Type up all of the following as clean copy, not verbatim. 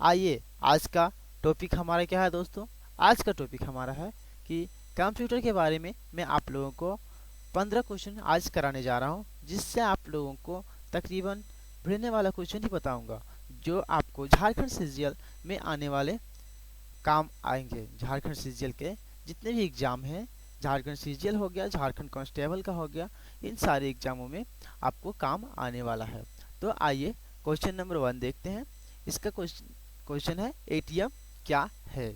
आइए आज का टॉपिक हमारा क्या है दोस्तों। आज का टॉपिक हमारा है कि कंप्यूटर के बारे में मैं आप लोगों को 15 क्वेश्चन आज कराने जा रहा हूं, जिससे आप लोगों को तकरीबन भिड़ने वाला क्वेश्चन ही बताऊंगा जो आपको झारखंड सीजीएल में आने वाले काम आएंगे। झारखंड सीजीएल के जितने भी एग्जाम हैं, झारखंड सीजीएल हो गया, झारखंड कांस्टेबल का हो गया, इन सारे एग्जामों में आपको काम आने वाला है। तो आइए क्वेश्चन नंबर 1 देखते हैं। इसका क्वेश्चन है एटीएम क्या है।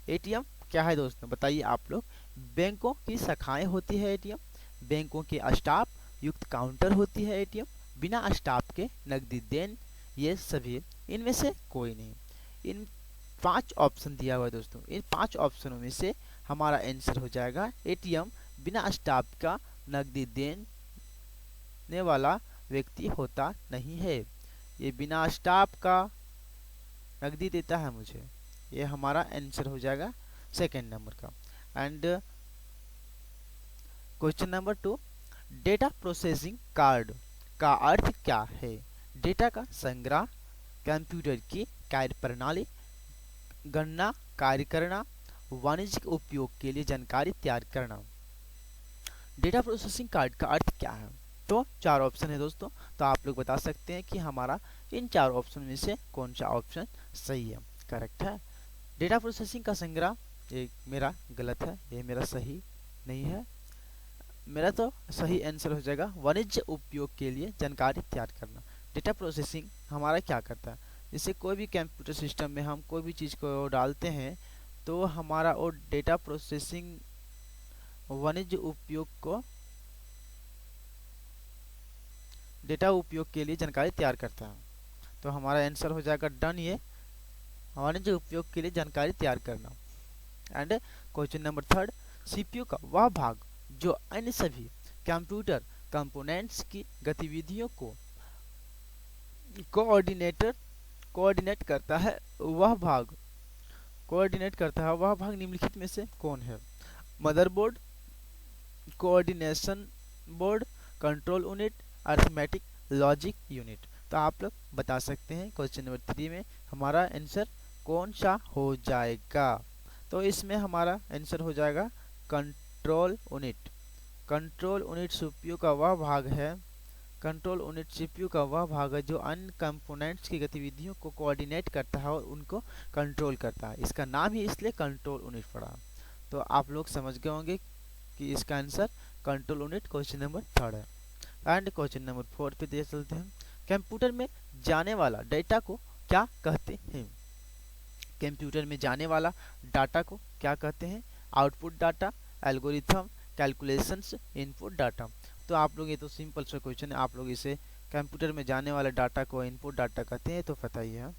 एटीएम क्या है दोस्तों, बताइए आप लोग। बैंकों की शाखाएं होती है एटीएम, बैंकों के स्टाफ युक्त काउंटर होती है एटीएम, बिना स्टाफ के नकदी देन, ये सभी इनमें से कोई नहीं। इन 5 ऑप्शन दिया हुआ है दोस्तों, इन 5 ऑप्शनों में से हमारा आंसर हो जाएगा एटीएम बिना स्टाफ का नकदी देने वाला व्यक्ति होता नहीं है। ये बिना स्टाफ का नकदी देता है मुझे, ये हमारा आंसर हो जाएगा सेकेंड नंबर का। And question number 2, data processing card का अर्थ क्या है। डेटा का संग्रह, कंप्यूटर की कार्य प्रणाली, गणना कार्य करना, वाणिज्यिक उपयोग के लिए जानकारी तैयार करना। डेटा प्रोसेसिंग कार्ड का अर्थ क्या है। तो 4 ऑप्शन है दोस्तों, तो आप लोग बता सकते हैं कि हमारा इन 4 ऑप्शन में से कौन सा ऑप्शन सही है, करेक्ट है। डेटा प्रोसेसिंग का संग्रह, ये मेरा गलत है, ये मेरा सही नहीं है। मेरा तो सही आंसर हो जाएगा वाणिज्य उपयोग के लिए जानकारी तैयार करना। डेटा प्रोसेसिंग हमारा क्या करता है, जैसे कोई भी कंप्यूटर सिस्टम में हम कोई भी चीज़ को डालते हैं तो हमारा वो डेटा प्रोसेसिंग वाणिज्य उपयोग को डेटा उपयोग के लिए जानकारी तैयार करता है। तो हमारा आंसर हो जाएगा डन, ये वाणिज्य उपयोग के लिए जानकारी तैयार करना। एंड क्वेश्चन नंबर 3, सीपीयू का वह भाग जो अन्य सभी कंप्यूटर कंपोनेंट्स की गतिविधियों को कोऑर्डिनेट करता है, वह भाग निम्नलिखित में से कौन है। Motherboard, coordination board, control unit, arithmetic logic unit. तो आप लोग बता सकते हैं क्वेश्चन नंबर 3 में हमारा आंसर कौन सा हो जाएगा। तो इसमें हमारा आंसर हो जाएगा control unit. Control unit CPU का वह भाग है, कंट्रोल यूनिट सीपीयू का वह भाग है जो अन्य कंपोनेंट्स की गतिविधियों को कोऑर्डिनेट करता है और उनको कंट्रोल करता है। इसका नाम ही इसलिए कंट्रोल यूनिट पड़ा। तो आप लोग समझ गए होंगे कि इसका answer control unit question number 3 है। एंड क्वेश्चन नंबर 4 पे दे चलते हैं। कंप्यूटर में जाने वाला डेटा को क्या कहते हैं। कंप्यूटर में जाने वाला डाटा को क्या कहते हैं। Output data, algorithm, calculations, input data. तो आप लोग, ये तो सिंपल सा क्वेश्चन है, आप लोग इसे कंप्यूटर में जाने वाले डाटा को इनपुट डाटा कहते हैं, तो पता ही है,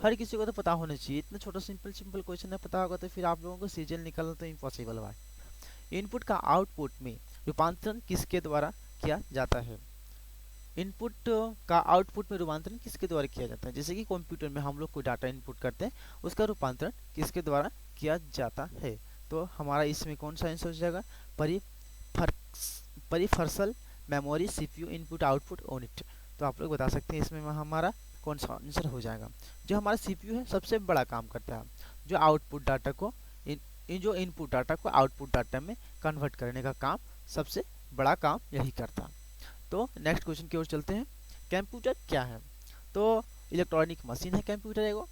हर किसी को तो पता होना चाहिए। इतना छोटा सिंपल क्वेश्चन है, पता होगा तो फिर आप लोगों को सीजन निकालना तो इम्पॉसिबल है। इनपुट का आउटपुट में रूपांतरण किसके द्वारा किया जाता है। इनपुट का आउटपुट में रूपांतरण किसके द्वारा किया जाता है। जैसे कि कंप्यूटर में हम लोग कोई डाटा इनपुट करते हैं, उसका रूपांतरण किसके द्वारा किया जाता है। तो हमारा इसमें कौन सा आंसर हो जाएगा, peripheral memory CPU input output unit. तो आप लोग बता सकते हैं इसमें हमारा कौन सा आंसर हो जाएगा। जो हमारा सीपीयू है सबसे बड़ा काम करता है, जो आउटपुट डाटा को जो इनपुट डाटा को आउटपुट डाटा में कन्वर्ट करने का काम, सबसे बड़ा काम यही करता है। तो नेक्स्ट क्वेश्चन की ओर चलते हैं। कंप्यूटर क्या है। तो इलेक्ट्रॉनिक मशीन है कंप्यूटर, एगो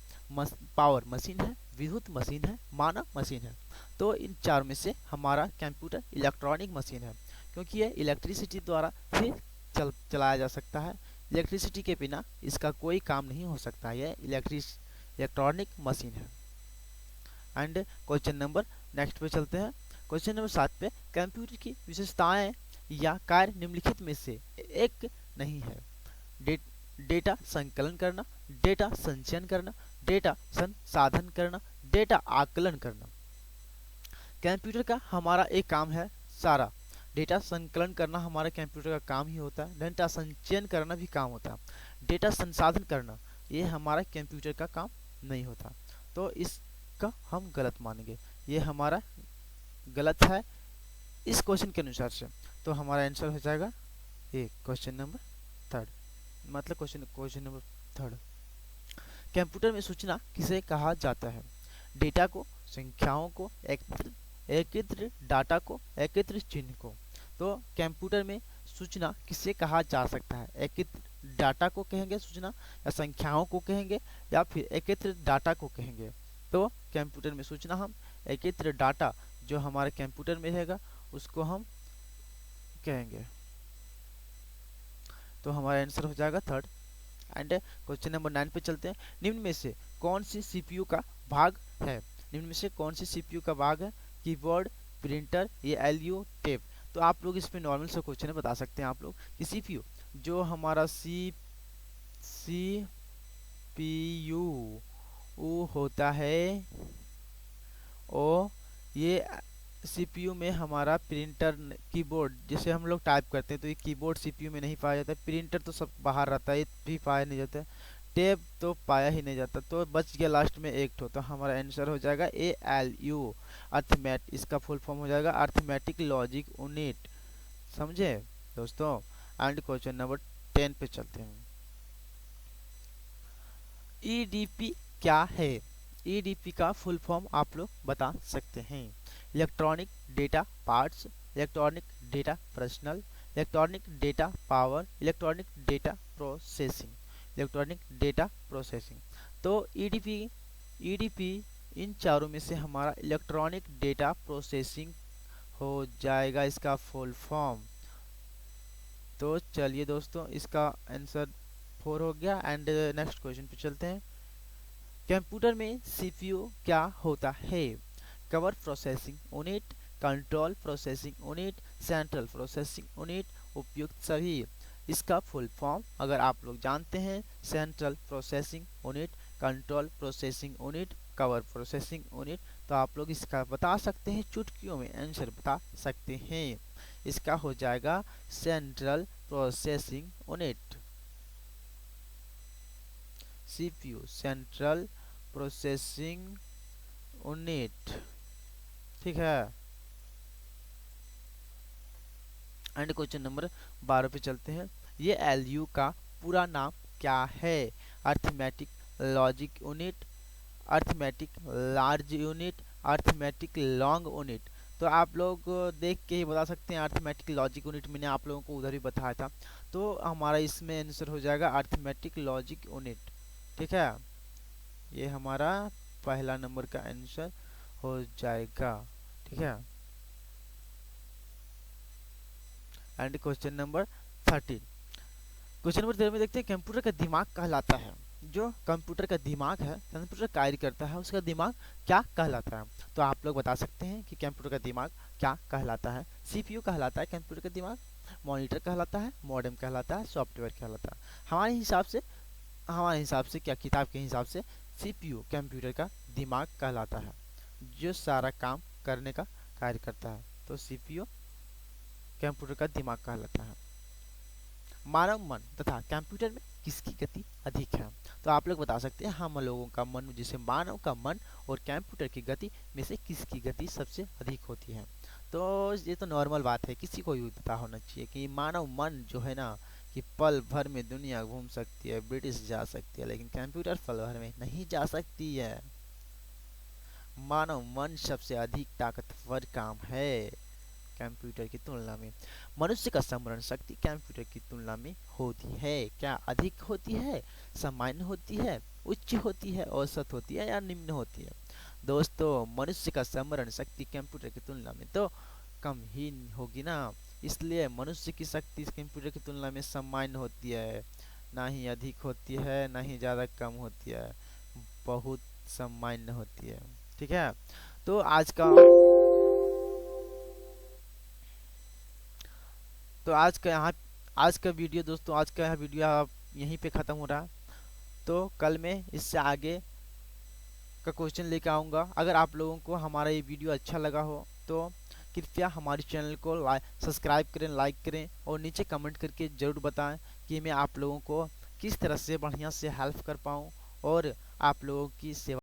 पावर मशीन है, विद्युत मशीन है, मानव मशीन है। तो इन 4 में से हमारा कंप्यूटर इलेक्ट्रॉनिक मशीन है, क्योंकि ये इलेक्ट्रिसिटी द्वारा ही चलाया जा सकता है। इलेक्ट्रिसिटी के बिना इसका कोई काम नहीं हो सकता, यह इलेक्ट्रॉनिक मशीन है। एंड क्वेश्चन नंबर नेक्स्ट पे चलते हैं। क्वेश्चन नंबर 7 पे, कंप्यूटर की विशेषताएं या कार्य निम्नलिखित में से एक नहीं है। डेटा संकलन करना, डेटा संचयन करना, डेटा संसाधन करना, डेटा आकलन करना। कंप्यूटर का हमारा एक काम है सारा, डेटा संकलन करना हमारे कंप्यूटर का काम ही होता है, डेटा संचयन करना भी काम होता है, डेटा संसाधन करना ये हमारा कंप्यूटर का काम नहीं होता। तो इसका हम गलत मानेंगे, ये हमारा गलत है इस क्वेश्चन के अनुसार से। तो हमारा आंसर हो जाएगा ये क्वेश्चन नंबर 3, मतलब क्वेश्चन नंबर 3। कंप्यूटर में सूचना किसे कहा जाता है? डेटा को, संख्याओं को, एकत्रित डाटा को, एकत्रित चिन्ह को। तो कंप्यूटर में सूचना किसे कहा जा सकता है? एकत्रित डाटा को कहेंगे सूचना, या संख्याओं को कहेंगे, या फिर एकत्रित डाटा को कहेंगे? तो कंप्यूटर में सूचना हम एकत्रित डाटा जो हमारे कंप्यूटर में रहेगा उसको हम कहेंगे। तो हमारा आंसर हो जाएगा थर्ड। एंड क्वेश्चन नंबर 9 पे चलते हैं। निम्न में से कौन सी सीपीयू का भाग है? निम्न में से कौन सी सीपीयू का भाग है? कीबोर्ड, प्रिंटर, या एलयू, टेप? तो आप लोग इसमें नॉर्मल से क्वेश्चन बता सकते हैं आप लोग कि सीपीयू जो हमारा सीपीयू होता है ओ ये सीपीयू में हमारा प्रिंटर, कीबोर्ड जिसे हम लोग टाइप करते हैं तो ये कीबोर्ड सीपीयू में नहीं पाया जाता है। प्रिंटर तो सब बाहर रहता है, ये भी पाया नहीं जाता है। टैब तो पाया ही नहीं जाता, तो बच गया लास्ट में एक ठो। तो हमारा आंसर हो जाएगा ALU, अर्थमेटिक। इसका फुल फॉर्म हो जाएगा अर्थमेटिक लॉजिक यूनिट। समझे दोस्तों? एंड क्वेश्चन नंबर 10 पे चलते हैं। EDP क्या है? EDP का फुल फॉर्म आप लोग बता सकते हैं? Electronic data parts, electronic data personal, electronic data power, electronic data processing, electronic data processing. तो EDP इन चारों में से हमारा इलेक्ट्रॉनिक डेटा प्रोसेसिंग हो जाएगा इसका फुल फॉर्म। तो चलिए दोस्तों इसका आंसर 4 हो गया। एंड नेक्स्ट क्वेश्चन पे चलते हैं। कंप्यूटर में सीपीयू क्या होता है? Cover processing unit, control processing unit, central processing unit, उपयुक्त सभी। इसका फुल फॉर्म अगर आप लोग जानते हैं, central processing unit, control processing unit, cover processing unit, तो आप लोग इसका बता सकते हैं, चुटकियों में आंसर बता सकते हैं। इसका हो जाएगा central processing unit. CPU central processing unit, ठीक है। एंड क्वेश्चन नंबर 12 पे चलते हैं। ये एलयू का पूरा नाम क्या है? Arithmetic logic unit, arithmetic large unit, arithmetic long unit. तो आप लोग देख के ही बता सकते हैं। अर्थमेटिक लॉजिक यूनिट मैंने आप लोगों को उधर ही बताया था, तो हमारा इसमें आंसर हो जाएगा अर्थमेटिक लॉजिक यूनिट, ठीक है। ये हमारा पहला नंबर का आंसर हो जाएगा, ठीक है। And question number 13। Question number 13 में देखते हैं कंप्यूटर का दिमाग कहलाता है, जो कंप्यूटर का दिमाग है, कंप्यूटर कार्य करता है, उसका दिमाग क्या कहलाता है? तो आप लोग बता सकते हैं कि कंप्यूटर का दिमाग क्या कहलाता है? सीपीयू कहलाता है कंप्यूटर का दिमाग, मॉनिटर कहलाता है, मॉडेम कहलाता है, सॉफ्टवेयर कहलाता है। हमारे हिसाब से क्या, किताब के हिसाब से सीपीयू कंप्यूटर का दिमाग कहलाता है, जो सारा काम करने का कार्य करता है। तो सीपीयू कंप्यूटर का दिमाग कहलाता है। मानव मन तथा कंप्यूटर में किसकी गति अधिक है? तो आप लोग बता सकते हैं हम लोगों का मन, जैसे मानव का मन और कंप्यूटर की गति में से किसकी गति सबसे अधिक होती है? तो ये तो नॉर्मल बात है, किसी को भी पता होना चाहिए कि मानव मन जो है ना, कि पल भर में दुनिया घूम सकती है, ब्रिटिश जा सकती है, लेकिन कंप्यूटर पल भर में नहीं जा सकती है। मानव मन सबसे अधिक ताकतवर काम है कंप्यूटर की तुलना में। मनुष्य का स्मरण शक्ति कंप्यूटर की तुलना में होती है क्या? अधिक होती है, सामान्य होती है, उच्च होती है, औसत होती है, या निम्न होती है? दोस्तों मनुष्य का स्मरण शक्ति कंप्यूटर की तुलना में तो कम ही होगी ना, इसलिए मनुष्य की शक्ति कंप्यूटर की तुलना में सामान्य होती है, ना ही अधिक होती है, ना ही ज़्यादा कम होती है, बहुत सामान्य होती है, ठीक है। तो आज का वीडियो दोस्तों, आज का यह वीडियो यहीं पे ख़त्म हो रहा है। तो कल मैं इससे आगे का क्वेश्चन लेकर आऊँगा। अगर आप लोगों को हमारा ये वीडियो अच्छा लगा हो तो कृपया हमारे चैनल को सब्सक्राइब करें, लाइक करें और नीचे कमेंट करके ज़रूर बताएं कि मैं आप लोगों को किस तरह से बढ़िया से हेल्प कर पाऊँ और आप लोगों की सेवा